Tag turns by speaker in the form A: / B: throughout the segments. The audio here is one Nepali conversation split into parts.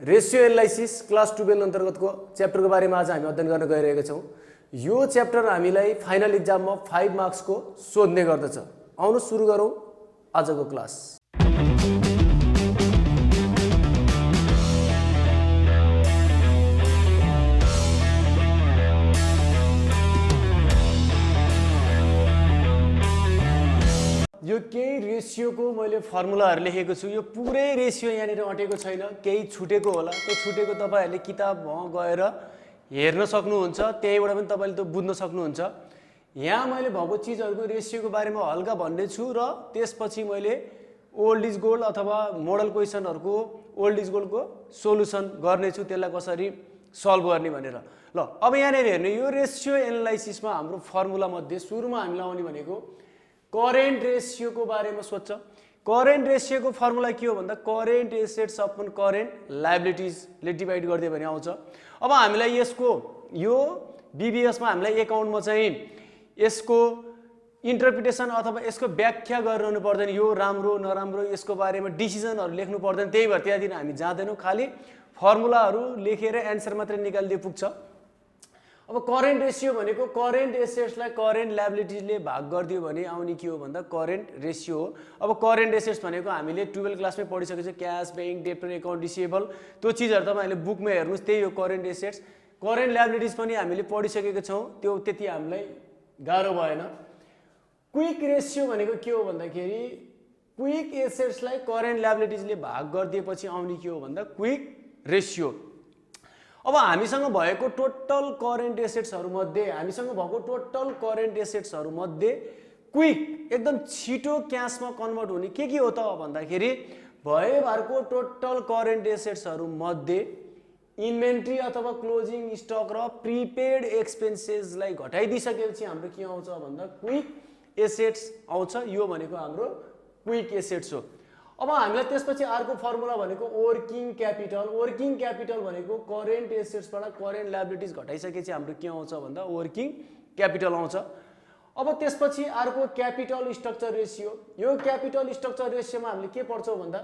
A: रेसियो एनालाइसिस क्लास 12 अन्तर्गतको च्याप्टरको बारेमा आज हामी अध्ययन गर्न गइरहेका छौँ। यो च्याप्टर हामीलाई फाइनल एक्जाममा 5 मार्क्सको सोध्ने गर्दछ। आउनु सुरु गरौँ आजको क्लास। यो केही रेसियोको मैले फर्मुलाहरू लेखेको छु। यो पुरै रेसियो यहाँनिर अटेको छैन, केही छुटेको होला। त्यो छुटेको तपाईँहरूले किताबमा गएर हेर्न सक्नुहुन्छ, त्यहीबाट पनि तपाईँले त्यो बुझ्न सक्नुहुन्छ। यहाँ मैले भएको चिजहरूको रेसियोको बारेमा हल्का भन्ने छु र त्यसपछि मैले ओल्ड इज गोल्ड अथवा मोडल क्वेसनहरूको ओल्ड इज गोल्डको सोल्युसन गर्नेछु, त्यसलाई कसरी सल्भ गर्ने भनेर। ल अब यहाँनिर हेर्नु, यो रेसियो एनालाइसिसमा हाम्रो फर्मुला मध्ये सुरुमा हामीले आउने भनेको करेन्ट रेसियोको बारेमा सोध्छ। करेन्ट रेसियोको फर्मुला के हो भन्दा करेन्ट एसेट्स अपन करेन्ट लायबिलिटिजले डिभाइड गरिदियो भने आउँछ। अब हामीलाई यसको यो बीबीएसमा हामीलाई एकाउन्टमा चाहिँ यसको इन्टरप्रिटेसन अथवा यसको व्याख्या गरिरहनु पर्दैन, यो राम्रो नराम्रो यसको बारेमा डिसिजनहरू लेख्नु पर्दैन। त्यही भएर त्यहाँतिर हामी जाँदैनौँ, खालि फर्मुलाहरू लेखेर एन्सर मात्रै निकालिदिए पुग्छ। अब करेन्ट रेसियो भनेको करेन्ट एसेट्सलाई करेन्ट लायबिलिटिजले भाग गरिदियो भने आउने के हो भन्दा करेन्ट रेसियो हो। अब करेन्ट एसेट्स भनेको हामीले 12 क्लासमै पढिसकेको छ, cash, bank, debtor, account, receivable, त्यो चिजहरू तपाईँहरूले बुकमा हेर्नुहोस्, त्यही हो करेन्ट एसेट्स। करेन्ट लायबिलिटिज पनि हामीले पढिसकेको छौँ, त्यो त्यति हामीलाई गाह्रो भएन। क्विक रेसियो भनेको के हो भन्दाखेरि क्विक एसेट्सलाई करेन्ट लायबिलिटिजले भाग गरिदिएपछि आउने के हो भन्दा क्विक रेसियो। अब हामीसँग भएको टोटल करेन्ट एसेट्सहरू मध्ये क्विक एकदम छिटो क्यासमा कन्भर्ट हुने के हो त भन्दाखेरि भएभरको टोटल करेन्ट एसेट्सहरू मध्ये इन्भेन्ट्री अथवा क्लोजिङ स्टक र प्रिपेड एक्सपेन्सेसलाई घटाइदिइसकेपछि हाम्रो के आउँछ भन्दा क्विक एसेट्स आउँछ। यो भनेको हाम्रो क्विक एसेट्स हो। अब हामीलाई त्यसपछि अर्को फर्मुला भनेको वर्किङ क्यापिटल। वर्किङ क्यापिटल भनेको करेन्ट एसेट्सबाट करेन्ट लायबिलिटिज घटाइसकेपछि हाम्रो के आउँछ भन्दा वर्किङ क्यापिटल आउँछ। अब त्यसपछि अर्को क्यापिटल स्ट्रक्चर रेसियो। यो क्यापिटल स्ट्रक्चर रेसियोमा हामीले के पढ्छौँ भन्दा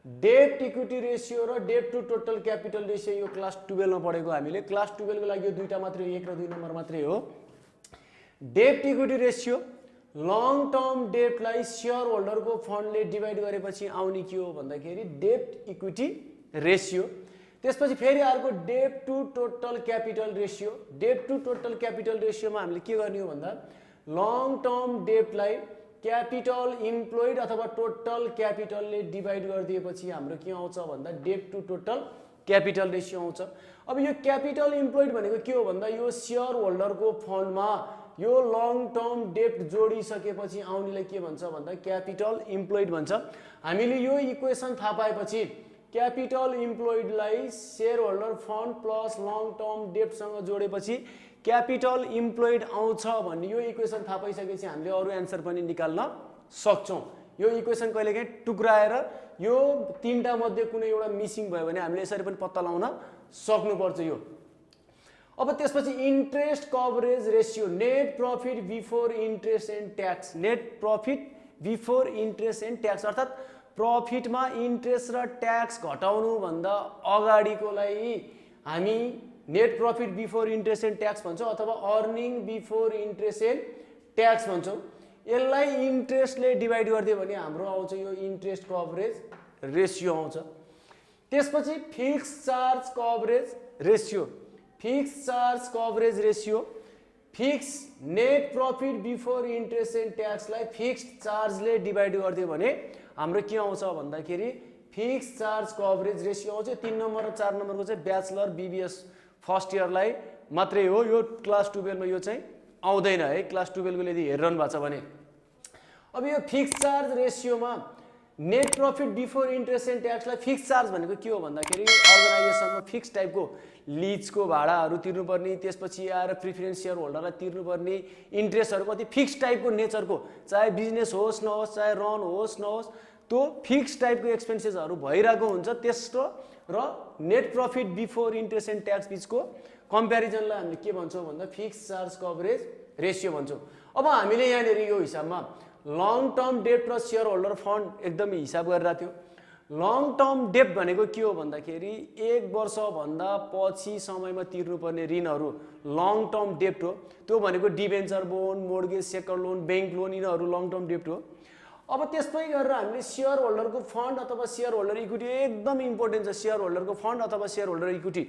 A: डेट इक्विटी रेसियो र debt to total capital ratio. यो क्लास 12 मा पढेको हामीले। क्लास 12 को लागि यो दुईटा मात्रै, 1 र 2 नम्बर मात्रै हो। Debt equity ratio long term डेटलाई सेयर होल्डरको फन्डले डिभाइड गरेपछि आउने के हो भन्दाखेरि डेट इक्विटी रेसियो। त्यसपछि फेरि अर्को debt to total capital ratio. Debt to total capital रेसियोमा हामीले के गर्ने हो भन्दा लङ टर्म डेटलाई क्यापिटल इम्प्लोइड अथवा टोटल क्यापिटलले डिभाइड गरिदिएपछि हाम्रो के आउँछ भन्दा debt to total capital ratio आउँछ। अब यो क्यापिटल इम्प्लोइड भनेको के हो भन्दा यो सेयर होल्डरको फन्डमा यो लङ टर्म डेट जोडिसकेपछि आउनेलाई के भन्छ भन्दा क्यापिटल इम्प्लोइड भन्छ। हामीले यो इक्वेसन थाहा पाएपछि क्यापिटल इम्प्लोइडलाई share holder fund plus long term डेटसँग जोडेपछि क्यापिटल इम्प्लोइड आउँछ भन्ने यो इक्वेसन थाहा पाइसकेपछि हामीले अरू एन्सर पनि निकाल्न सक्छौँ। यो इक्वेसन कहिलेकाहीँ टुक्राएर यो तीनटा मध्ये कुनै एउटा मिसिङ भयो भने हामीले यसरी पनि पत्ता लगाउन सक्नुपर्छ यो। अब त्यसपछि interest coverage ratio. Net profit before interest and tax. Net profit before interest and tax अर्थात् प्रफिटमा इन्ट्रेस्ट र ट्याक्स घटाउनु भन्दा अगाडिकोलाई हामी net profit before interest and tax भन्छौँ अथवा earning before interest and tax भन्छौँ। यसलाई इन्ट्रेस्टले डिभाइड गरिदियो भने हाम्रो आउँछ यो इन्ट्रेस्ट कभरेज रेसियो आउँछ। त्यसपछि fix charge coverage ratio. Fix charge coverage ratio fix net profit before interest and ट्याक्सलाई फिक्स्ड चार्जले डिभाइड गरिदियो भने हाम्रो के आउँछ भन्दाखेरि फिक्स चार्ज कभरेज रेसियो आउँछ। 3 नम्बर र 4 नम्बरको चाहिँ ब्याचलर बीबीएस फर्स्ट इयरलाई मात्रै हो। यो क्लास 12 मा यो चाहिँ आउँदैन है, क्लास 12 को यदि हेरिरहनु भएको छ भने। अब यो फिक्स चार्ज रेसियोमा net profit before interest and ट्याक्सलाई फिक्स चार्ज भनेको के हो भन्दाखेरि अर्गनाइजेसनमा फिक्स टाइपको लिजको भाडाहरू तिर्नुपर्ने, त्यसपछि आएर प्रिफरेन्स सेयर होल्डरलाई तिर्नुपर्ने इन्ट्रेस्टहरू कति फिक्स टाइपको नेचरको, चाहे बिजनेस होस् नहोस्, चाहे रन होस् नहोस्, त्यो फिक्स टाइपको एक्सपेन्सेसहरू भइरहेको हुन्छ। त्यस्तो र net profit before interest and tax बिचको कम्पेरिजनलाई हामीले के भन्छौँ भन्दा फिक्स चार्ज कभरेज रेसियो भन्छौँ। अब हामीले यहाँनिर यो हिसाबमा लङ टर्म डेट र सेयर होल्डर फन्ड एकदमै हिसाब गरिरहेको थियो लङ टर्म डेब्ट भनेको के हो भन्दाखेरि 1 वर्षभन्दा पछि समयमा तिर्नुपर्ने ऋणहरू लङ टर्म डेब्ट हो। त्यो भनेको debenture loan, mortgage sector loan, bank loan, यिनीहरू लङ टर्म डेब्ट हो। अब त्यसमै गरेर हामीले सेयर होल्डरको फन्ड अथवा सेयर होल्डर इक्विटी एकदम इम्पोर्टेन्ट छ, सेयर होल्डरको फन्ड अथवा सेयर होल्डर इक्विटी।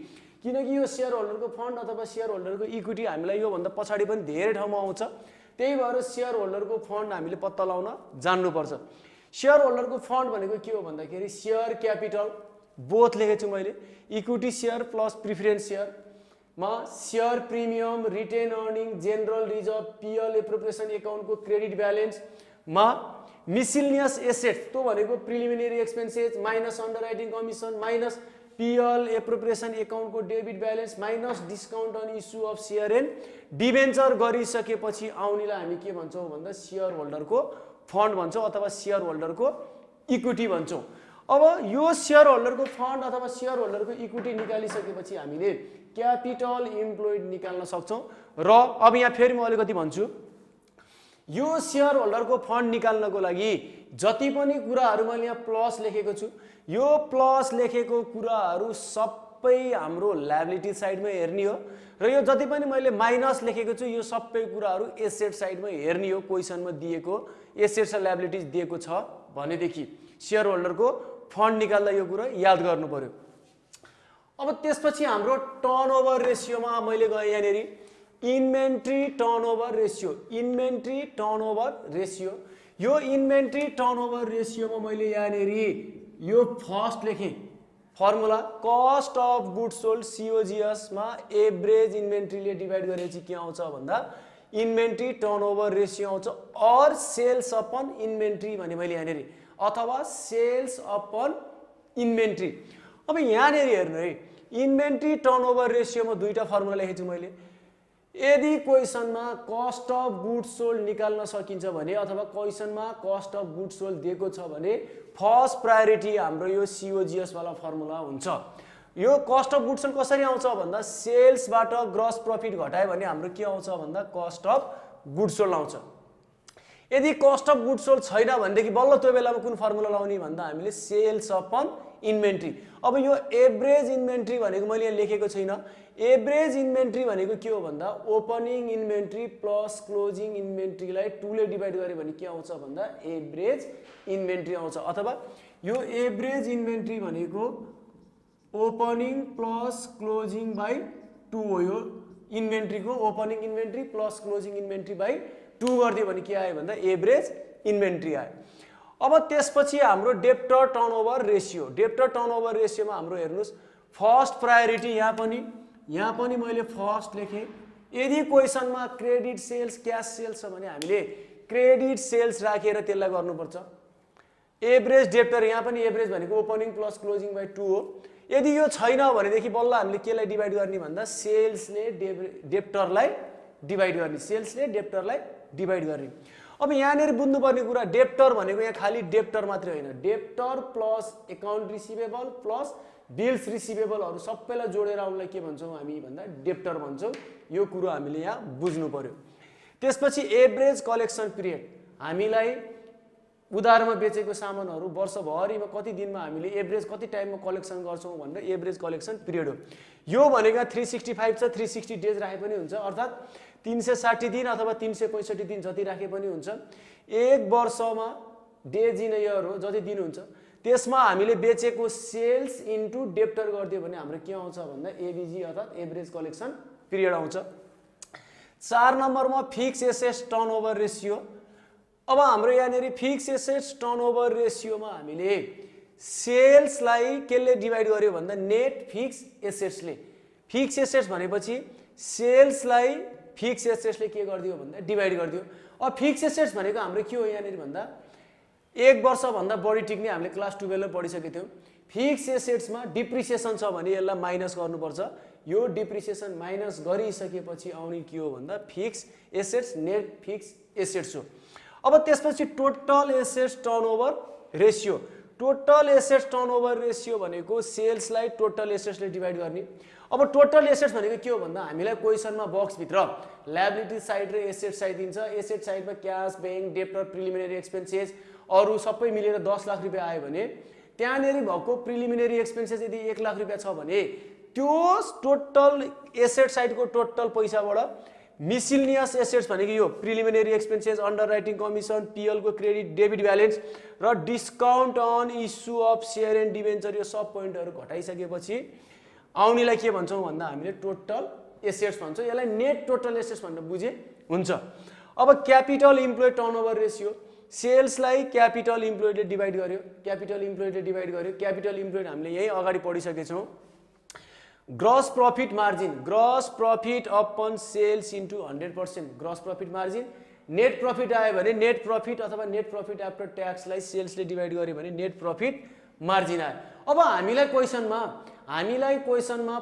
A: किनकि यो सेयर होल्डरको फन्ड अथवा सेयर होल्डरको इक्विटी हामीलाई योभन्दा पछाडि पनि धेरै ठाउँमा आउँछ। त्यही भएर सेयर होल्डरको फन्ड हामीले पत्ता लगाउन जान्नुपर्छ। सेयर होल्डरको फन्ड भनेको के हो भन्दाखेरि सेयर क्यापिटल बोथ लेखेको छु मैले, इक्विटी सेयर प्लस प्रिफरेन्स सेयरमा share premium, retain earning, general reserve, PL appropriation एकाउन्टको क्रेडिट ब्यालेन्समा मिसिलिनियस एसेट्स त्यो भनेको preliminary expenses minus underwriting commission minus PL appropriation एकाउन्टको debit balance minus discount on issue of share and debenture गरिसकेपछि आउनेलाई हामी के भन्छौँ भन्दा सेयर होल्डरको फन्ड भन्छौँ अथवा सेयर होल्डरको इक्विटी भन्छौँ। अब यो सेयर होल्डरको फन्ड अथवा सेयर होल्डरको इक्विटी निकालिसकेपछि हामीले क्यापिटल इम्प्लोइड निकाल्न सक्छौँ। र अब यहाँ फेरि म अलिकति भन्छु, यो सेयर होल्डरको फन्ड निकाल्नको लागि जति पनि कुराहरू मैले यहाँ प्लस लेखेको छु, यो प्लस लेखेको कुराहरू सबै हाम्रो लायबिलिटी साइडमा हेर्ने हो र यो जति पनि मैले माइनस लेखेको छु यो सबै कुराहरू एसेट साइडमा हेर्ने हो। क्वेसनमा दिएको एसेट्स र लायबिलिटिज दिएको छ भनेदेखि सेयर होल्डरको फन्ड निकाल्दा यो कुरा याद गर्नु पर्यो। अब त्यसपछि हाम्रो टर्नओभर रेसियोमा मैले गएँ यहाँनिर inventory turnover ratio, inventory turnover ratio. यो इन्भेन्ट्री टर्नओभर रेसियोमा मैले यहाँनिर यो फर्स्ट लेखेँ formula cost of goods sold सिओजिएसमा एभरेज इन्भेन्ट्रीले डिभाइड गरेपछि के आउँछ भन्दा इन्भेन्ट्री टर्नओभर रेसियो आउँछ, अर सेल्स अपन इन्भेन्ट्री भने मैले यहाँनिर अथवा सेल्स अपन इन्भेन्ट्री। अब यहाँनिर हेर्नु है, इन्भेन्ट्री टर्नओभर रेसियोमा दुईटा फर्मुला लेखेको छु मैले। यदि क्वेसनमा कस्ट अफ गुड्स सोल्ड निकाल्न सकिन्छ भने अथवा क्वेसनमा कस्ट अफ गुड्स सोल्ड दिएको छ भने फर्स्ट प्रायोरिटी हाम्रो यो सिओजिएस वाला फर्मुला हुन्छ। यो कस्ट अफ गुड्स सोल्ड कसरी आउँछ भन्दा सेल्सबाट ग्रस प्रफिट घटायो भने हाम्रो के आउँछ भन्दा कस्ट अफ गुड्स सोल्ड आउँछ। यदि कस्ट अफ गुड्स सोल्ड छैन भनेदेखि बल्ल त्यो बेलामा कुन फर्मुला लाउने भन्दा हामीले सेल्स अपन इन्भेन्ट्री। अब यो एभरेज इन्भेन्ट्री भनेको मैले यहाँ लेखेको छैन। एभरेज इन्भेन्ट्री भनेको के हो भन्दा ओपनिङ इन्भेन्ट्री प्लस क्लोजिङ इन्भेन्ट्रीलाई 2 ले डिभाइड गरे भने के आउँछ भन्दा एभरेज इन्भेन्ट्री आउँछ। अथवा यो एभरेज इन्भेन्ट्री भनेको ओपनिङ प्लस क्लोजिङ बाई 2 हो। यो इन्भेन्ट्रीको opening inventory plus closing inventory by 2 गरिदियो भने के आयो भन्दा एभरेज इन्भेन्ट्री आयो। अब त्यसपछि हाम्रो debtor turnover ratio, debtor turnover रेसियोमा हाम्रो हेर्नुहोस् फर्स्ट प्रायोरिटी यहाँ पनि मैले फर्स्ट लेखेँ। यदि क्वेसनमा क्रेडिट सेल्स क्यास सेल्स छ भने हामीले क्रेडिट सेल्स राखेर त्यसलाई गर्नुपर्छ। एभरेज डेब्टर यहाँ पनि एभरेज भनेको ओपनिङ प्लस क्लोजिङ बाई 2 हो। यदि यो छैन भनेदेखि बल्ल हामीले केलाई डिभाइड गर्ने भन्दा सेल्सले डेब्टरलाई डिभाइड गर्ने, सेल्सले डेब्टरलाई डिभाइड गर्ने। अब यहाँनिर बुझ्नुपर्ने कुरा डेब्टर भनेको यहाँ खाली डेब्टर मात्रै होइन, debtor plus account receivable plus bills रिसिभेबलहरू सबैलाई जोडेर उनलाई के भन्छौँ हामी भन्दा डेब्टर भन्छौँ। यो कुरो हामीले यहाँ बुझ्नु पर्यो। त्यसपछि एभरेज कलेक्सन पिरियड, हामीलाई उधारमा बेचेको सामानहरू वर्षभरिमा कति दिनमा हामीले एभरेज कति टाइममा कलेक्सन गर्छौँ भनेर एभरेज कलेक्सन पिरियड हो। यो भनेको 365 छ, 360 डेज राखे पनि हुन्छ, अर्थात् 360 दिन अथवा 365 दिन जति राखे पनि हुन्छ। एक वर्षमा डेज इन इयर हो, जति दिन हुन्छ त्यसमा हामीले बेचेको सेल्स इन्टु डेब्टर गरिदियो भने हाम्रो के आउँछ भन्दा एबिजी अर्थात् एभरेज कलेक्सन पिरियड आउँछ। 4 नम्बरमा फिक्स एसेट्स टर्नओभर रेसियो। अब हाम्रो यहाँनिर फिक्स एसेट्स टर्नओभर रेसियोमा हामीले सेल्सलाई केले डिभाइड गर्यो भन्दा नेट फिक्स एसेट्सले। फिक्स एसेट्स भनेपछि सेल्सलाई फिक्स एसेट्सले के गरिदियो भन्दा डिभाइड गरिदियो। अब फिक्स एसेट्स भनेको हाम्रो के हो यहाँनिर भन्दा 1 वर्षभन्दा बढी टिक्ने हामीले क्लास 12 पढिसकेको थियौँ। फिक्स एसेट्समा डिप्रिसिएसन छ भने यसलाई माइनस गर्नुपर्छ। यो डिप्रिसिएसन माइनस गरिसकेपछि आउने के हो भन्दा fix assets net fix assets हो। अब त्यसपछि total assets turnover ratio. Total assets turnover ratio भनेको सेल्सलाई टोटल एसेट्सले डिभाइड गर्ने। अब टोटल एसेट्स भनेको के हो भन्दा हामीलाई क्वेसनमा बक्सभित्र लायबिलिटी साइड र एसेट साइड दिन्छ। एसेट साइडमा cash, bank, debtor, preliminary expenses अरू सबै मिलेर 10 लाख रुपियाँ आयो भने त्यहाँनेरि भएको प्रिलिमिनरी एक्सपेन्सेस यदि 1 लाख रुपैयाँ छ भने त्यो टोटल एसेट साइडको टोटल पैसाबाट मिसिलिनियस एसेट्स भनेको यो preliminary expenses, underwriting commission, P L को क्रेडिट डेबिट ब्यालेन्स र discount on issue of share and debenture, यो सब पोइन्टहरू घटाइसकेपछि आउनेलाई के भन्छौँ भन्दा हामीले टोटल एसेट्स भन्छौँ। यसलाई नेट टोटल एसेट्स भनेर बुझे हुन्छ। अब क्यापिटल इम्प्लोइड टर्नओभर रेसियो, सेल्सलाई क्यापिटल इम्प्लोइडले डिभाइड गर्यो, क्यापिटल इम्प्लोइड हामीले यही अगाडि पढिसकेछौँ। Gross profit margin, gross profit upon sales into 100%, gross profit margin. Net profit आयो भने नेट प्रॉफिट अथवा नेट प्रॉफिट आफ्टर ट्याक्सलाई सेल्सले डिभाइड गर्यो भने नेट प्रॉफिट मार्जिन आयो। अब हामीलाई क्वेसनमा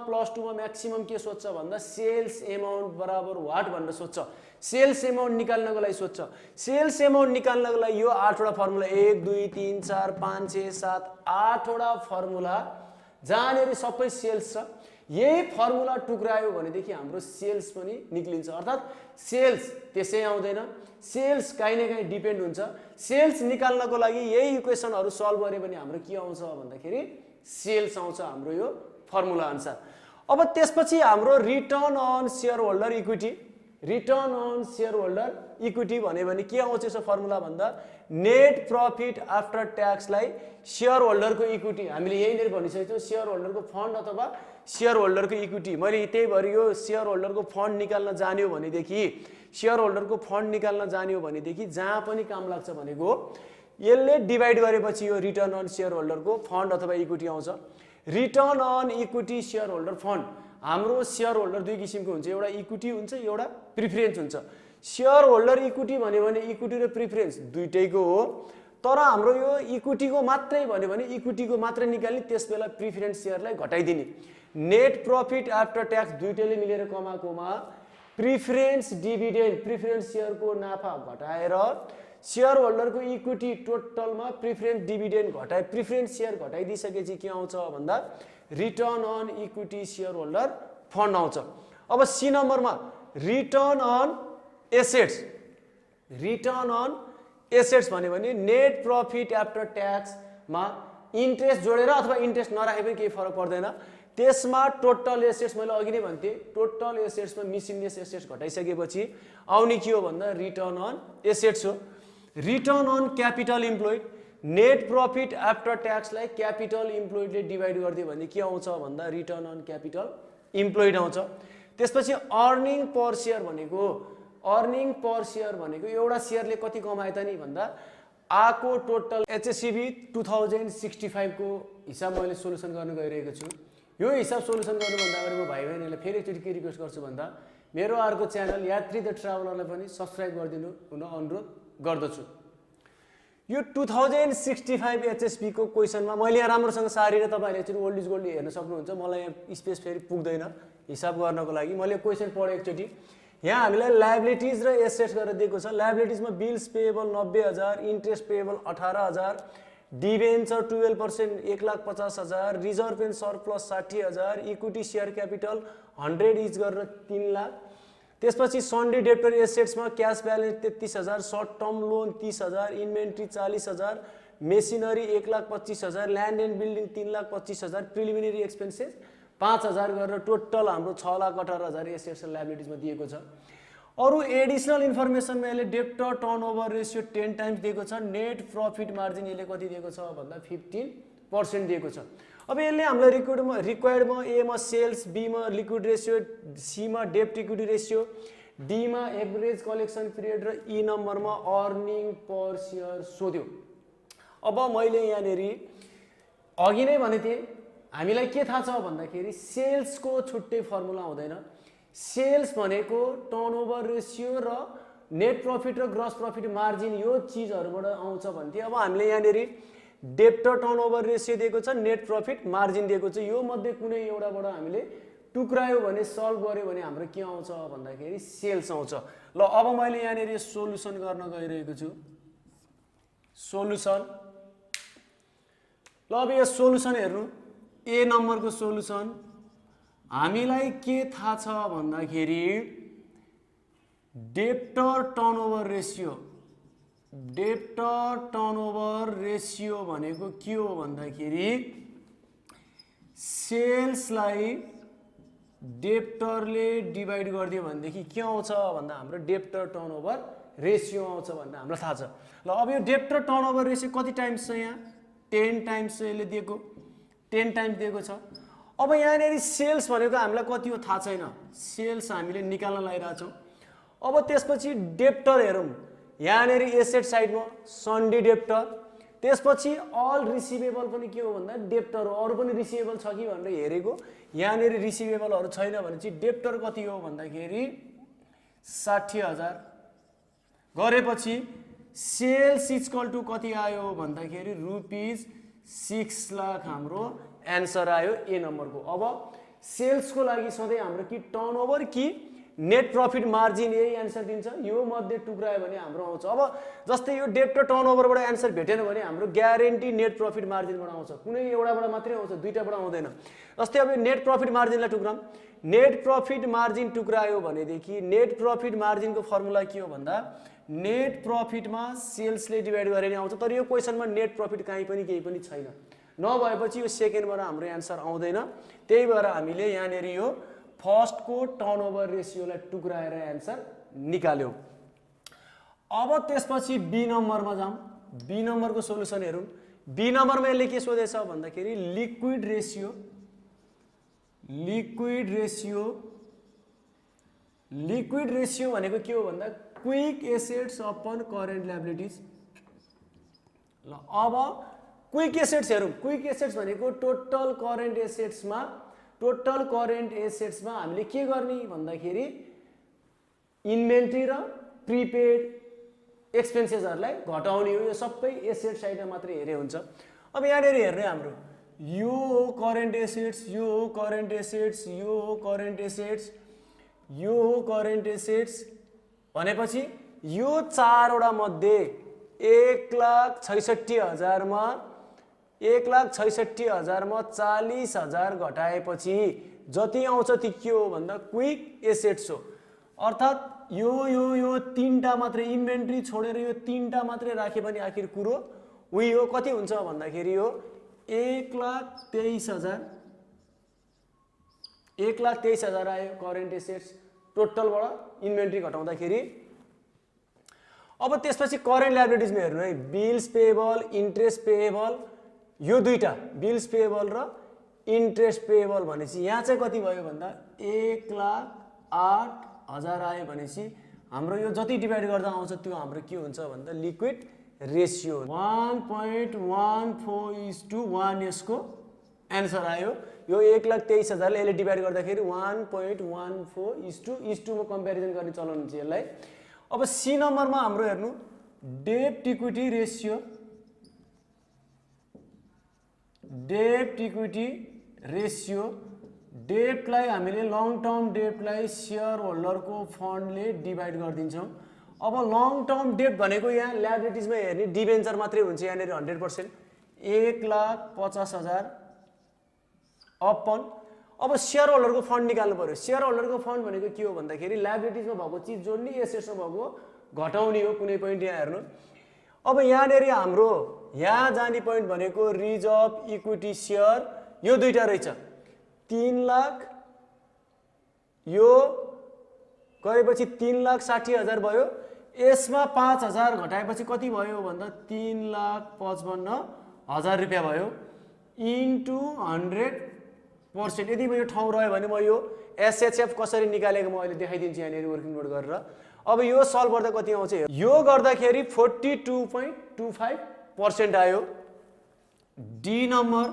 A: +2 मा म्याक्सिमम के सोध्छ भन्दा सेल्स एमाउन्ट बराबर वाट भनेर सोध्छ। सेल्स एमाउन्ट निकाल्नको लागि सोध्छ। सेल्स एमाउन्ट निकाल्नको लागि यो 8 वटा फर्मुला 1 2 3 4 5 6 7 8 वटा फर्मुला जहाँनेरि सबै सेल्स छ, यही फर्मुला टुक्रायो भनेदेखि हाम्रो सेल्स पनि निक्लिन्छ। अर्थात् सेल्स त्यसै आउँदैन, सेल्स काहीँ न काहीँ डिपेन्ड हुन्छ। सेल्स निकाल्नको लागि यही इक्वेसनहरू सल्भ गऱ्यो भने हाम्रो के आउँछ भन्दाखेरि सेल्स आउँछ हाम्रो यो फर्मुला अनुसार। अब त्यसपछि हाम्रो return on share holder equity, return on share holder equity भन्यो भने के आउँछ यसो फर्मुला भन्दा नेट प्रॉफिट आफ्टर ट्याक्सलाई सेयर होल्डरको इक्विटी, हामीले यहीँनिर भनिसकेको छौँ सेयर होल्डरको फन्ड अथवा सेयर होल्डरको इक्विटी। मैले त्यही भएर यो सेयर होल्डरको फन्ड निकाल्न जान्यो भनेदेखि, सेयर होल्डरको फन्ड निकाल्न जान्यो भनेदेखि जहाँ पनि काम लाग्छ भनेको यसले डिभाइड गरेपछि यो रिटर्न अन सेयर होल्डरको फन्ड अथवा इक्विटी आउँछ। Return on equity share holder fund, हाम्रो सेयर होल्डर दुई किसिमको हुन्छ, एउटा इक्विटी हुन्छ एउटा प्रिफरेन्स हुन्छ। सेयर होल्डर इक्विटी भन्यो भने इक्विटी र प्रिफरेन्स दुइटैको हो, तर हाम्रो यो इक्विटीको मात्रै भन्यो भने इक्विटीको मात्रै निकाल्ने, त्यसबेला प्रिफरेन्स सेयरलाई घटाइदिने। नेट प्रॉफिट आफ्टर ट्याक्स दुइटैले मिलेर कमाएकोमा प्रिफरेन्स डिभिडेन्ड, प्रिफरेन्स सेयरको नाफा घटाएर सेयर होल्डरको इक्विटी टोटलमा प्रिफरेन्स डिभिडेन्ड घटाए, प्रिफरेन्स सेयर घटाइदिइसकेपछि के आउँछ भन्दा return on equity share holder fund आउँछ। अब सी नम्बरमा return on assets, return on assets भन्यो भने नेट प्रॉफिट आफ्टर ट्याक्समा इन्ट्रेस्ट जोडेर अथवा इन्ट्रेस्ट नराखे पनि केही फरक पर्दैन। त्यसमा टोटल एसेट्स, मैले अघि नै भन्थे टोटल एसेट्समा मिसिलिनियस एसेट्स घटाइसकेपछि आउने के हो भन्दा रिटर्न अन एसेट्स हो। Return on capital employed, net profit after ट्याक्सलाई क्यापिटल इम्प्लोइडले डिभाइड गरिदियो भने के आउँछ भन्दा रिटर्न अन क्यापिटल इम्प्लोइड आउँछ। त्यसपछि अर्निङ पर सेयर भनेको, अर्निङ पर सेयर भनेको एउटा सेयरले कति कमाए त नि भन्दा आको टोटल एचएससीबी 2065 को हिसाब मैले सोलुसन गर्न गइरहेको छु। यो हिसाब सोलुसन गर्नुभन्दा अगाडि म भाइ बहिनीलाई फेरि एकचोटि के रिक्वेस्ट गर्छु भन्दा मेरो अर्को च्यानल यात्री द ट्राभलरलाई पनि सब्सक्राइब गरिदिनु हुन अनुरोध गर्दछु। यो 2065 एचएसपी को क्वेसनमा मैले यहाँ राम्रोसँग सारेर तपाईँहरूले एकचोटि ओल्ड इज गोल्ड हेर्न सक्नुहुन्छ। मलाई यहाँ स्पेस फेरि पुग्दैन हिसाब गर्नको लागि। मैले क्वेसन पढेँ एकचोटि। यहाँ हामीलाई लायबिलिटिज र एसेट्स गरेर दिएको छ। लायबिलिटिजमा bills payable 90,000, interest payable 18,000, debenture 12% 1,50,000, reserve and surplus 60,000, equity share capital 100 each गरेर 3 लाख। त्यसपछि सन्डे डेप्टर एसेट्समा cash balance 33,000, short term loan 30,000, inventory 40,000, machinery 1,25,000, land and building 3,25,000, preliminary expenses 5,000 गरेर टोटल हाम्रो 6,18,000 एसेट्स र लायबिलिटिजमा दिएको छ। अरू एडिसनल इन्फर्मेसनमा यसले डेप्टर टर्नओभर रेसियो 10 टाइम्स दिएको छ। नेट प्रॉफिट मार्जिन यसले कति दिएको छ भन्दा 15% दिएको छ। अब यसले हामीलाई रिक्वायर्डमा ए मा सेल्स, बी मा लिक्विड रेसियो, सी मा डेप्ट इक्विटी रेसियो, डी मा एभरेज कलेक्सन पिरियड र ई नम्बरमा अर्निङ पर सेयर सोध्यो। अब मैले यहाँनेरि अघि नै भनेको थिएँ हामीलाई के थाहा छ भन्दाखेरि सेल्सको छुट्टै फर्मुला हुँदैन। सेल्स भनेको टर्नओभर रेसियो र नेट प्रॉफिट र ग्रस प्रॉफिट मार्जिन यो चीजहरुबाट आउँछ भन्थे। अब हामीले यहाँनेरि डेप्टर टर्नओभर रेसियो दिएको छ, नेट प्रॉफिट मार्जिन दिएको छ। यो मध्ये कुनै एउटाबाट हामीले टुक्रायो भने सल्भ गर्यो भने हाम्रो के आउँछ भन्दाखेरि सेल्स आउँछ। ल अब मैले यहाँनेरि सोलुसन गर्न गइरहेको छु। सोलुसन, ल अब यो सोलुसन हेर्नु। ए नम्बरको सोलुसन हामीलाई के थाहा छ भन्दाखेरि debtor turnover ratio debtor turnover ratio भनेको के हो भन्दाखेरि सेल्सलाई डेब्टरले डिभाइड गरिदियो भनेदेखि के आउँछ भन्दा हाम्रो डेब्टर टर्नओभर रेसियो आउँछ भन्ने हामीलाई थाहा छ। ल अब यो डेब्टर टर्नओभर रेसियो कति टाइम्स छ यहाँ 10 टाइम्स यसले दिएको 10 टाइम्स दिएको छ। अब यहाँनिर सेल्स भनेको हामीलाई कति हो थाहा छैन, सेल्स हामीले निकाल्न लागिरहेछौँ। अब त्यसपछि डेब्टर हेरौँ, यहाँनिर एसेट साइडमा सन्डी डेब्टर, त्यसपछि अल रिसिभेबल पनि के हो भन्दा डेब्टर हो। अरू पनि रिसिभेबल छ कि भनेर हेरेको, यहाँनिर रिसिभेबलहरू छैन भने चाहिँ डेब्टर कति हो भन्दाखेरि 60,000 गरेपछि सेल्स इक्वल टु कति आयो भन्दाखेरि रुपिज 6 लाख हाम्रो एन्सर आयो ए नम्बरको। अब सेल्सको लागि सधैँ हाम्रो कि टर्नओभर कि नेट प्रफिट मार्जिन यही एन्सर दिन्छ, यो मध्ये टुक्रायो भने हाम्रो आउँछ। अब जस्तै यो डेब्टर टर्नओभरबाट एन्सर भेटेन भने हाम्रो ग्यारेन्टी नेट प्रफिट मार्जिनबाट आउँछ, कुनै एउटाबाट मात्रै आउँछ, दुईटाबाट आउँदैन। जस्तै अब नेट प्रफिट मार्जिनलाई टुक्राम, नेट प्रफिट मार्जिन टुक्रायो भनेदेखि नेट प्रफिट मार्जिनको फर्मुला के हो भन्दा नेट प्रफिटमा सेल्सले डिभाइड गरेर आउँछ। तर यो क्वेसनमा नेट प्रफिट कहीँ पनि केही पनि छैन, नभएपछि यो सेकेन्डबाट हाम्रो एन्सर आउँदैन। त्यही भएर हामीले यहाँनिर यो फर्स्टको टर्नओभर रेसियोलाई टुक्राएर एन्सर निकाल्यौँ। अब त्यसपछि बी नम्बरमा जाउँ, बी नम्बरको सोल्युसन हेरौँ। बी नम्बरमा यसले के सोधेछ भन्दाखेरि liquid ratio, liquid ratio, liquid ratio भनेको के हो भन्दा quick assets upon current liabilities. ल अब क्विक एसेट्स हेरौँ, क्विक एसेट्स भनेको टोटल करेन्ट एसेट्समा, टोटल करेन्ट एसेट्समा हामीले के गर्ने भन्दाखेरि इन्भेन्ट्री र प्रिपेड एक्सपेन्सेसहरूलाई घटाउने हो। यो सबै एसेट साइडमा मात्रै हेरे हुन्छ। अब यहाँनिर हेर्ने हाम्रो यो हो करेन्ट एसेट्स, यो हो करेन्ट एसेट्स, यो हो करेन्ट एसेट्स, यो हो करेन्ट एसेट्स भनेपछि यो चारवटा मध्ये 1,66,000 मा 1,66,000 मा 40,000 घटाएपछि जति आउँछ ती के हो भन्दा क्विक एसेट्स हो। अर्थात् यो तीनटा मात्रै इन्भेन्ट्री छोडेर यो तीनटा मात्रै राखे भने आखिर कुरो उही हो। कति हुन्छ भन्दाखेरि यो 1,23,000 आयो करेन्ट एसेट्स टोटलबाट इन्भेन्ट्री घटाउँदाखेरि। अब त्यसपछि करेन्ट लायबिलिटिजमा हेर्नु है, बिल्स पेएबल, इन्ट्रेस्ट पेएबल, यो दुईटा बिल्स पेएबल र इन्ट्रेस्ट पेएबल भनेपछि यहाँ चाहिँ कति भयो भन्दा 1,08,000 आयो भनेपछि हाम्रो यो जति डिभाइड गर्दा आउँछ त्यो हाम्रो के हुन्छ भन्दा लिक्विड रेसियो 1.14:1 यसको एन्सर आयो। यो 1,23,000 यसले डिभाइड गर्दाखेरि 1.14:1 मा कम्पेरिजन गर्ने चलन हुन्छ यसलाई। अब सी नम्बरमा हाम्रो हेर्नु डेब्ट इक्विटी रेसियो, डेब्ट इक्विटी रेसियो, डेब्टलाई हामीले लङ टर्म डेब्टलाई सेयर होल्डरको फन्डले डिभाइड गरिदिन्छौँ। अब लङ टर्म डेब्ट भनेको यहाँ लायबिलिटिजमा हेर्ने डिबेन्चर मात्रै हुन्छ, यहाँनिर 100% 1,50,000 अपन। अब सेयर होल्डरको फन्ड निकाल्नु पर्यो। सेयर होल्डरको फन्ड भनेको के हो भन्दाखेरि लायबिलिटिजमा भएको चिज जोड्ने, एसेट्समा भएको घटाउने हो। कुनै पोइन्ट यहाँ हेर्नु, अब यहाँनिर हाम्रो यहाँ जाने पोइन्ट भनेको रिजर्भ इक्विटी सेयर, यो दुईटा रहेछ 3 लाख, यो गरेपछि 3,60,000 भयो। यसमा 5,000 घटाएपछि कति भयो भन्दा 3,55,000 रुपियाँ भयो इन्टु 100%। यदि म यो ठाउँ रह्यो भने म यो एसएचएफ कसरी निकालेको म अहिले देखाइदिन्छु यहाँनिर वर्किङ नोट गरेर। अब यो सल्भ गर्दा कति आउँछ, यो गर्दाखेरि 42.25% आयो। डी नम्बर,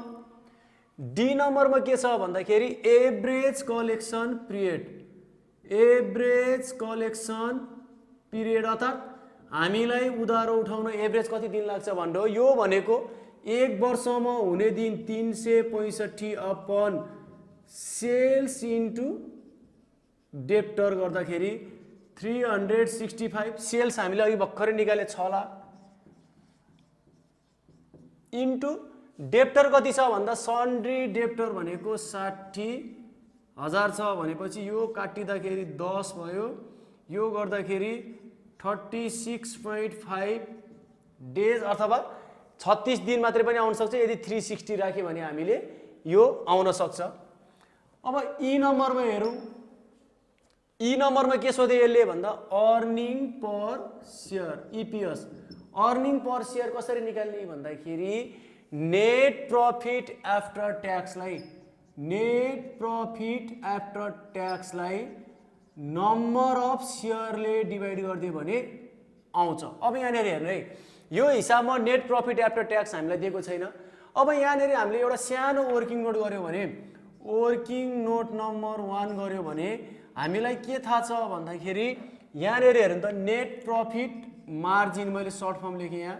A: डी नम्बरमा के छ भन्दाखेरि average collection period, average collection period अर्थात् हामीलाई उधारो उठाउन एभरेज कति दिन लाग्छ भन्ने हो। यो भनेको 1 वर्षमा हुने दिन 365 अपन सेल्स इन्टु डेब्टर गर्दाखेरि 365, सेल्स हामीले अघि भर्खरै निकाले 6 लाख इन्टु डेब्टर कति छ भन्दा सन्ड्री डेब्टर भनेको 60,000 छ भनेपछि यो काटिँदाखेरि 10 भयो, यो गर्दाखेरि 36.5 डेज अथवा 36 दिन मात्रै पनि आउन सक्छ। यदि 360 राख्यो भने हामीले यो आउन सक्छ। अब ई नम्बरमा हेरौँ। ई नम्बरमा के सोधे यसले भन्दा earning per share EPS। Earning per share कसरी निकाल्ने भन्दाखेरि नेट प्रॉफिट आफ्टर ट्याक्सलाई नम्बर अफ सेयरले डिभाइड गरिदियो भने आउँछ। अब यहाँनिर हेर्नु है, यो हिसाबमा नेट प्रॉफिट आफ्टर ट्याक्स हामीलाई दिएको छैन। अब यहाँनिर हामीले एउटा सानो वर्किङ नोट गर्यो भने, वर्किङ नोट नम्बर 1 गर्यो भने हामीलाई के थाहा छ भन्दाखेरि यहाँनिर हेर्नु त नेट प्रॉफिट मार्जिन, मैले सर्ट फर्म लेखेँ यहाँ,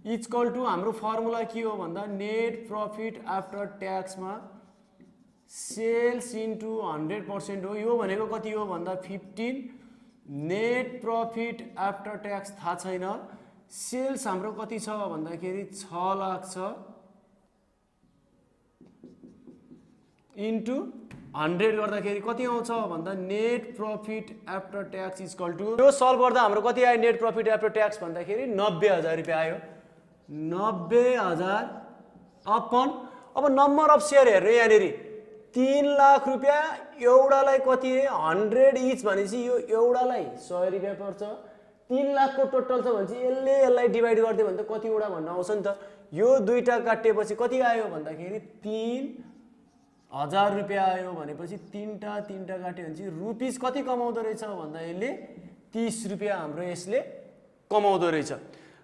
A: इक्वल टु हाम्रो फर्मुला के हो भन्दा नेट प्रॉफिट आफ्टर ट्याक्समा सेल्स इन्टु 100% हो। यो भनेको कति हो भन्दा 15। नेट प्रॉफिट आफ्टर ट्याक्स थाहा छैन। सेल्स हाम्रो कति छ भन्दाखेरि 6 लाख छ इन्टु 100 गर्दाखेरि कति आउँछ भन्दा net profit after tax equal to, यो सल्भ गर्दा हाम्रो कति आयो नेट प्रॉफिट आफ्टर ट्याक्स भन्दाखेरि 90,000 रुपियाँ आयो। 90,000 अपन, अब नम्बर अफ सेयर हेर्नु यहाँनिर 3 लाख रुपियाँ एउटालाई कति 100 इच भनेपछि यो एउटालाई 100 रुपियाँ पर्छ। 3 लाखको टोटल छ भनेपछि यसलाई डिभाइड गरिदियो भने त कतिवटा भन्न आउँछ नि त। यो दुईटा काटेपछि कति आयो भन्दाखेरि 3,000 रुपियाँ आयो भनेपछि तीनटा काट्यो भनेपछि रुपिस कति कमाउँदो रहेछ भन्दा यसले 30 रुपियाँ हाम्रो यसले कमाउँदो रहेछ।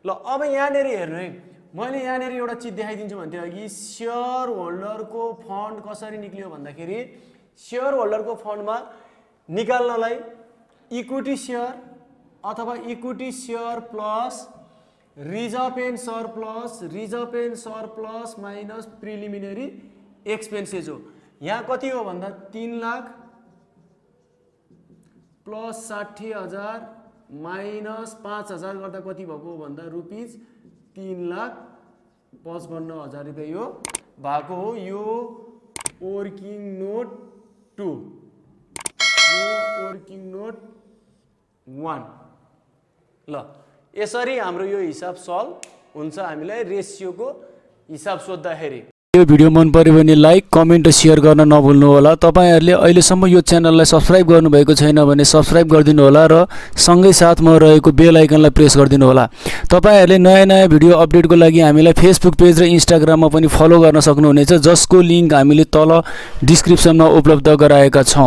A: ल अब यहाँनिर हेर्नु है, मैले यहाँनिर एउटा चिज देखाइदिन्छु भन्थेँ अघि, सेयर होल्डरको फन्ड कसरी निक्लियो भन्दाखेरि सेयर होल्डरको फन्डमा निकाल्नलाई इक्विटी सेयर अथवा equity share plus reserve and surplus minus preliminary expenses हो। यहाँ कति हो भन्दा 3 लाख प्लस 60,000 माइनस 5,000 गर्दा कति भएको भन्दा रुपिस 3,55,000 रुपियाँ यो भएको हो। यो वर्किङ नोट 2, यो वर्किङ नोट 1। ल यसरी हाम्रो यो हिसाब सल्भ हुन्छ हामीलाई रेसियोको हिसाब सोद्धाखेरि।
B: यो भिडियो मन पर्यो भने लाइक, कमेन्ट र सेयर गर्न नभुल्नु होला। तपाईहरुले अहिलेसम्म यो च्यानललाई सब्स्क्राइब गर्नुभएको छैन भने सब्स्क्राइब गरिदिनु होला र सँगै साथमा रहेको बेल आइकनलाई प्रेस गरिदिनु होला। तपाईहरुले नयाँ भिडियो अपडेटको लागि हामीलाई फेसबुक पेज र इन्स्टाग्राममा पनि फलो गर्न सक्नुहुनेछ, जसको लिंक हामीले तल डिस्क्रिप्सनमा उपलब्ध गराएका छौं।